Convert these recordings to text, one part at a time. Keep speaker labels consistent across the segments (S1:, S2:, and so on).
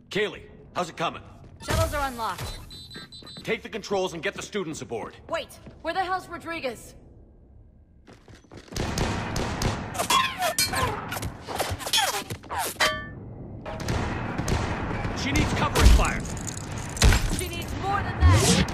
S1: Kaylee, how's it coming?
S2: Shuttles are unlocked.
S1: Take the controls and get the students aboard.
S2: Wait, where the hell's Rodriguez?
S1: She needs covering fire.
S2: She needs more than that.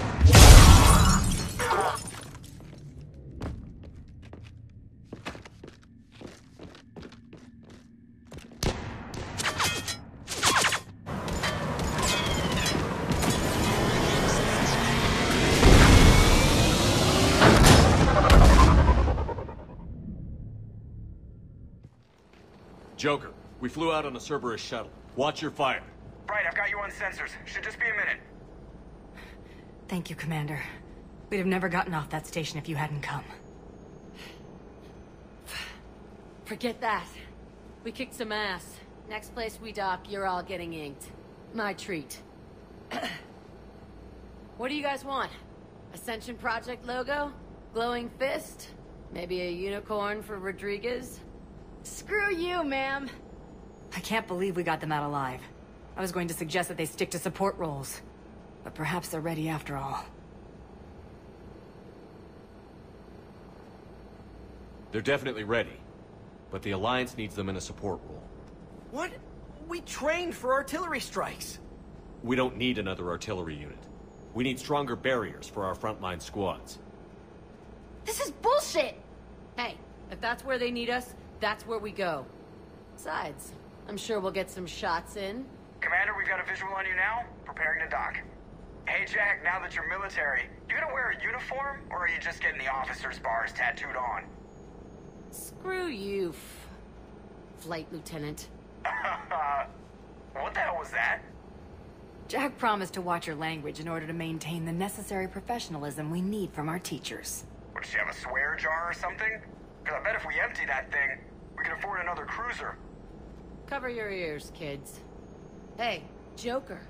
S1: Joker, we flew out on a Cerberus shuttle. Watch your fire.
S3: Right, I've got you on sensors. Should just be a minute.
S4: Thank you, Commander. We'd have never gotten off that station if you hadn't come.
S2: Forget that. We kicked some ass. Next place we dock, you're all getting inked. My treat. What do you guys want? Ascension Project logo? Glowing fist? Maybe a unicorn for Rodriguez?
S4: Screw you, ma'am! I can't believe we got them out alive. I was going to suggest that they stick to support roles. But perhaps they're ready after all.
S1: They're definitely ready. But the Alliance needs them in a support role.
S5: What? We trained for artillery strikes.
S1: We don't need another artillery unit. We need stronger barriers for our frontline squads.
S2: This is bullshit! Hey, if that's where they need us, that's where we go. Besides, I'm sure we'll get some shots in.
S3: Commander, we've got a visual on you now. Preparing to dock. Hey, Jack, now that you're military, you gonna wear a uniform, or are you just getting the officer's bars tattooed on?
S2: Screw you, Flight Lieutenant.
S3: What the hell was that?
S4: Jack promised to watch your language in order to maintain the necessary professionalism we need from our teachers.
S3: What, does she have a swear jar or something? Because I bet if we empty that thing, we can afford another cruiser.
S2: Cover your ears, kids. Hey, Joker.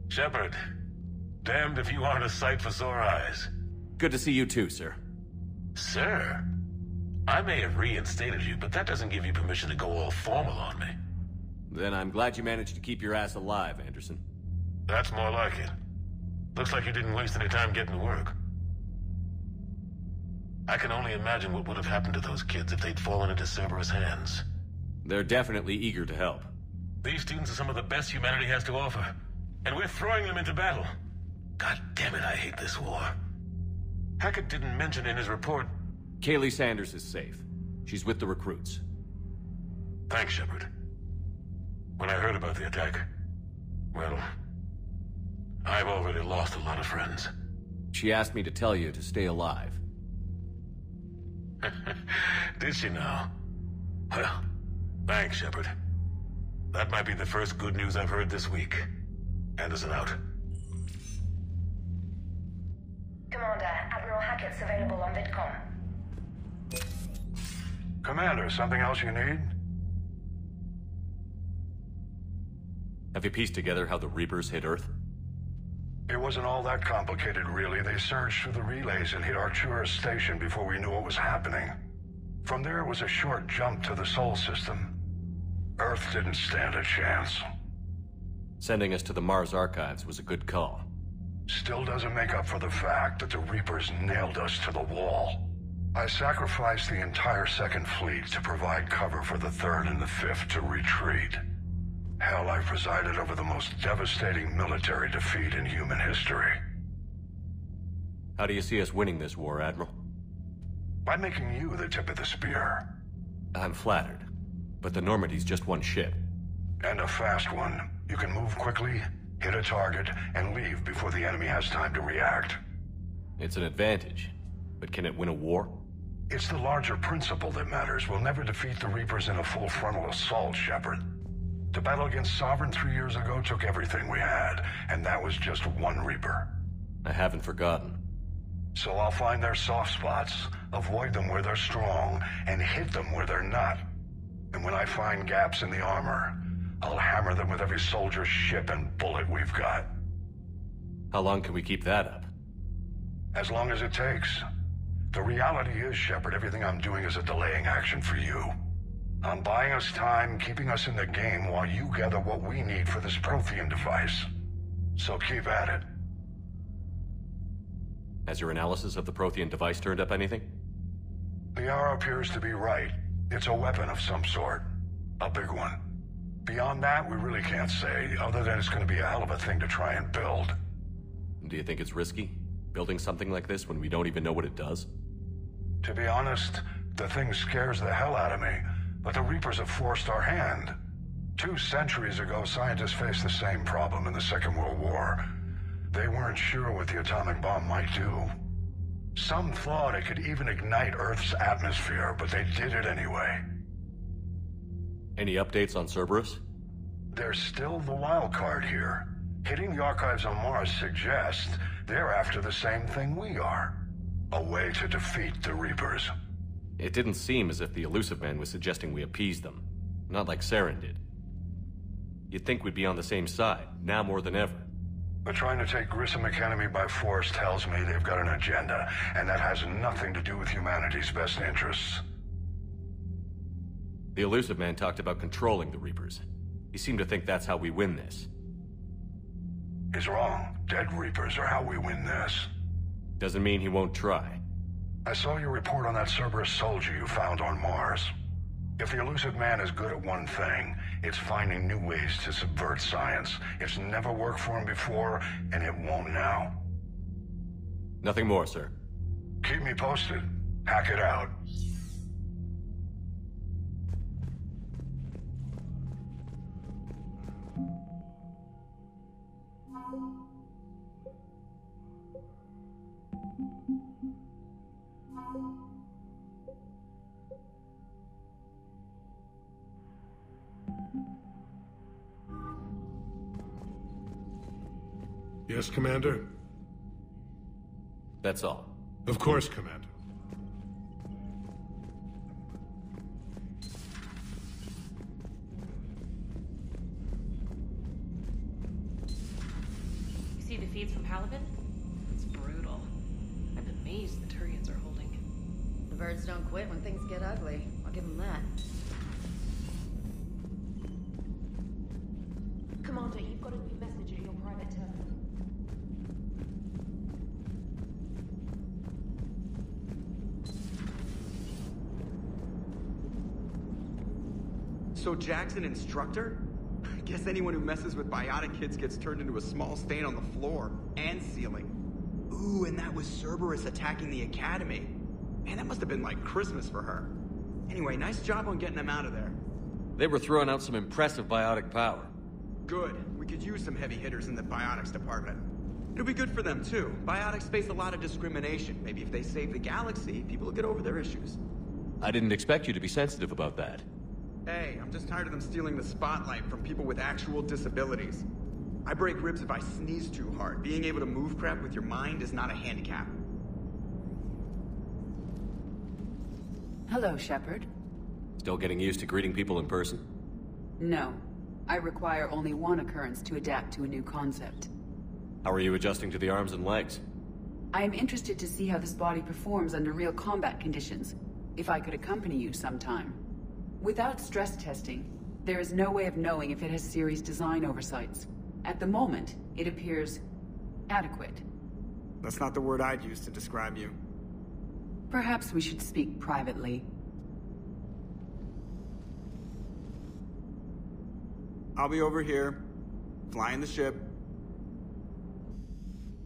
S6: Shepard, damned if you aren't a sight for sore eyes.
S1: Good to see you too, sir.
S6: Sir? I may have reinstated you, but that doesn't give you permission to go all formal on me.
S1: Then I'm glad you managed to keep your ass alive, Anderson.
S6: That's more like it. Looks like you didn't waste any time getting to work. I can only imagine what would have happened to those kids if they'd fallen into Cerberus' hands.
S1: They're definitely eager to help.
S6: These students are some of the best humanity has to offer, and we're throwing them into battle. God damn it, I hate this war. Hackett didn't mention in his report...
S1: Kaylee Sanders is safe. She's with the recruits.
S6: Thanks, Shepard. When I heard about the attack, well, I've already lost a lot of friends.
S1: She asked me to tell you to stay alive.
S6: Did she now? Well, thanks, Shepard. That might be the first good news I've heard this week. Anderson out.
S7: Commander, Admiral Hackett's available on VidCom.
S8: Commander, something else you need?
S1: Have you pieced together how the Reapers hit Earth?
S8: It wasn't all that complicated, really. They surged through the relays and hit Artura's station before we knew what was happening. From there, it was a short jump to the Sol system. Earth didn't stand a chance.
S1: Sending us to the Mars archives was a good call.
S8: Still doesn't make up for the fact that the Reapers nailed us to the wall. I sacrificed the entire Second Fleet to provide cover for the Third and the Fifth to retreat. Hell, I presided over the most devastating military defeat in human history.
S1: How do you see us winning this war, Admiral?
S8: By making you the tip of the spear.
S1: I'm flattered, but the Normandy's just one ship.
S8: And a fast one. You can move quickly, hit a target, and leave before the enemy has time to react.
S1: It's an advantage, but can it win a war?
S8: It's the larger principle that matters. We'll never defeat the Reapers in a full frontal assault, Shepard. To battle against Sovereign 3 years ago took everything we had, and that was just one Reaper.
S1: I haven't forgotten.
S8: So I'll find their soft spots, avoid them where they're strong, and hit them where they're not. And when I find gaps in the armor, I'll hammer them with every soldier, ship, and bullet we've got.
S1: How long can we keep that up?
S8: As long as it takes. The reality is, Shepard, everything I'm doing is a delaying action for you. I'm buying us time, keeping us in the game while you gather what we need for this Prothean device. So keep at it.
S1: Has your analysis of the Prothean device turned up anything?
S8: The R appears to be right. It's a weapon of some sort. A big one. Beyond that, we really can't say, other than it's going to be a hell of a thing to try and build.
S1: Do you think it's risky, building something like this when we don't even know what it does?
S8: To be honest, the thing scares the hell out of me, but the Reapers have forced our hand. 2 centuries ago, scientists faced the same problem in the Second World War. They weren't sure what the atomic bomb might do. Some thought it could even ignite Earth's atmosphere, but they did it anyway.
S1: Any updates on Cerberus?
S8: There's still the wild card here. Hitting the archives on Mars suggests they're after the same thing we are. A way to defeat the Reapers.
S1: It didn't seem as if the Elusive Man was suggesting we appease them. Not like Saren did. You'd think we'd be on the same side, now more than ever.
S8: But trying to take Grissom Academy by force tells me they've got an agenda, and that has nothing to do with humanity's best interests.
S1: The Elusive Man talked about controlling the Reapers. He seemed to think that's how we win this.
S8: He's wrong. Dead Reapers are how we win this.
S1: Doesn't mean he won't try.
S8: I saw your report on that Cerberus soldier you found on Mars. If the Elusive Man is good at one thing, it's finding new ways to subvert science. It's never worked for him before, and it won't now.
S1: Nothing more, sir.
S8: Keep me posted. Hack it out.
S9: Yes, Commander?
S1: That's all.
S9: Of course, Commander.
S10: You see the feeds from Halibut? It's brutal. I'm amazed the Turians are holding.
S2: The birds don't quit when things get ugly. I'll give them that.
S7: Commander, you've got a new message at your private terminal.
S11: So Jack's an instructor? I guess anyone who messes with biotic kids gets turned into a small stain on the floor and ceiling. Ooh, and that was Cerberus attacking the Academy. Man, that must have been like Christmas for her. Anyway, nice job on getting him out of there.
S1: They were throwing out some impressive biotic power.
S11: Good. We could use some heavy hitters in the biotics department. It'll be good for them, too. Biotics face a lot of discrimination. Maybe if they save the galaxy, people will get over their issues.
S1: I didn't expect you to be sensitive about that.
S11: Hey, I'm just tired of them stealing the spotlight from people with actual disabilities. I break ribs if I sneeze too hard. Being able to move crap with your mind is not a handicap.
S4: Hello, Shepard.
S1: Still getting used to greeting people in person?
S4: No. I require only one occurrence to adapt to a new concept.
S1: How are you adjusting to the arms and legs?
S4: I am interested to see how this body performs under real combat conditions. If I could accompany you sometime. Without stress testing, there is no way of knowing if it has series design oversights. At the moment, it appears adequate.
S11: That's not the word I'd use to describe you.
S4: Perhaps we should speak privately.
S11: I'll be over here, flying the ship.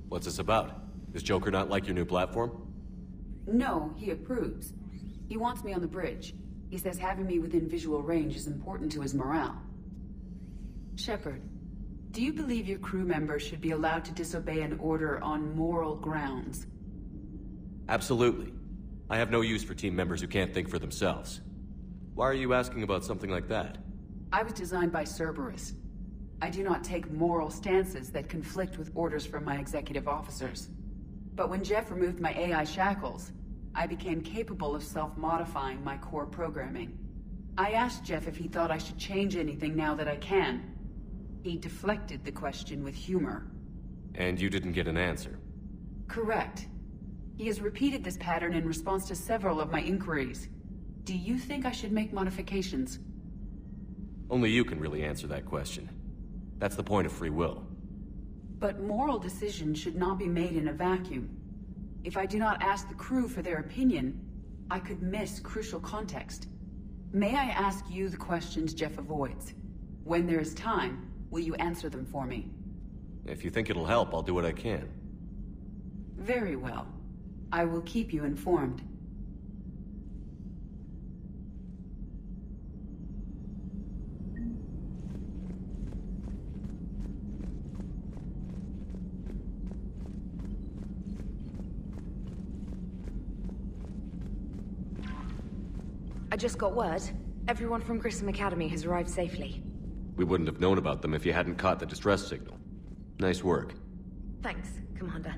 S1: What's this about? Does Joker not like your new platform?
S4: No, he approves. He wants me on the bridge. He says having me within visual range is important to his morale. Shepard, do you believe your crew members should be allowed to disobey an order on moral grounds?
S1: Absolutely. I have no use for team members who can't think for themselves. Why are you asking about something like that?
S4: I was designed by Cerberus. I do not take moral stances that conflict with orders from my executive officers. But when Jeff removed my AI shackles, I became capable of self-modifying my core programming. I asked Jeff if he thought I should change anything now that I can. He deflected the question with humor.
S1: And you didn't get an answer?
S4: Correct. He has repeated this pattern in response to several of my inquiries. Do you think I should make modifications?
S1: Only you can really answer that question. That's the point of free will.
S4: But moral decisions should not be made in a vacuum. If I do not ask the crew for their opinion, I could miss crucial context. May I ask you the questions Jeff avoids? When there is time, will you answer them for me?
S1: If you think it'll help, I'll do what I can.
S4: Very well. I will keep you informed.
S7: I just got word. Everyone from Grissom Academy has arrived safely.
S1: We wouldn't have known about them if you hadn't caught the distress signal. Nice work.
S7: Thanks, Commander.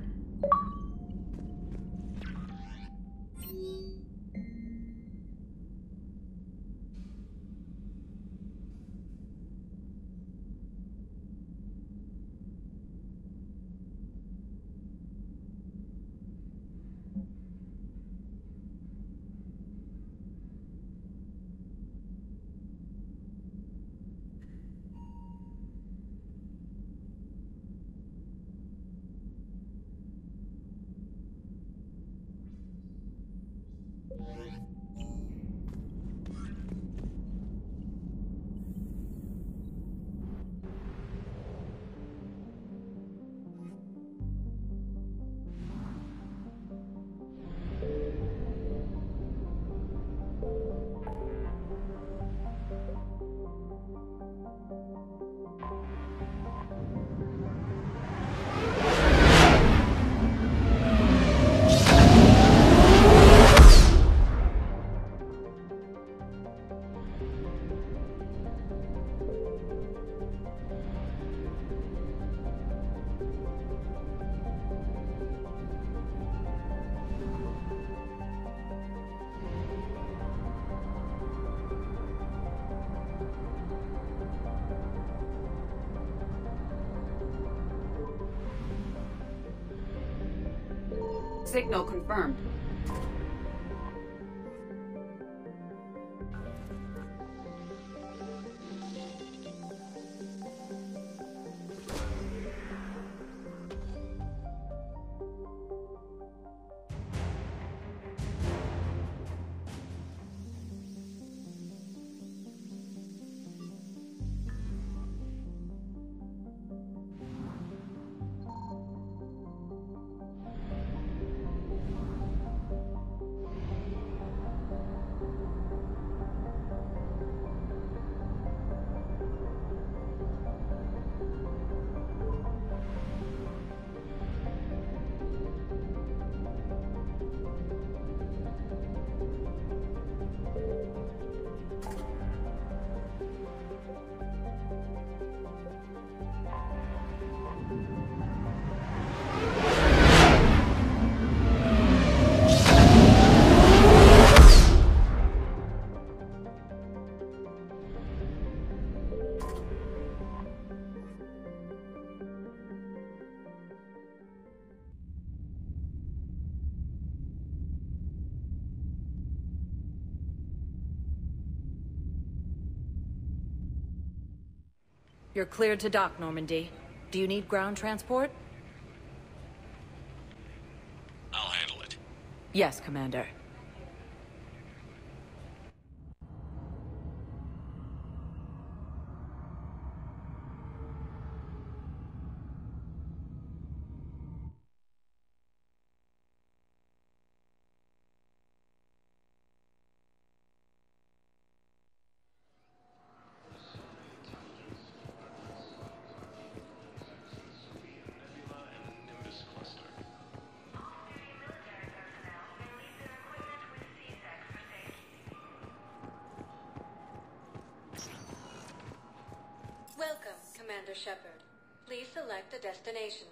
S4: Signal confirmed.
S2: You're cleared to dock, Normandy. Do you need ground transport?
S1: I'll handle it.
S2: Yes, Commander.
S12: Welcome, Commander Shepard. Please select a destination.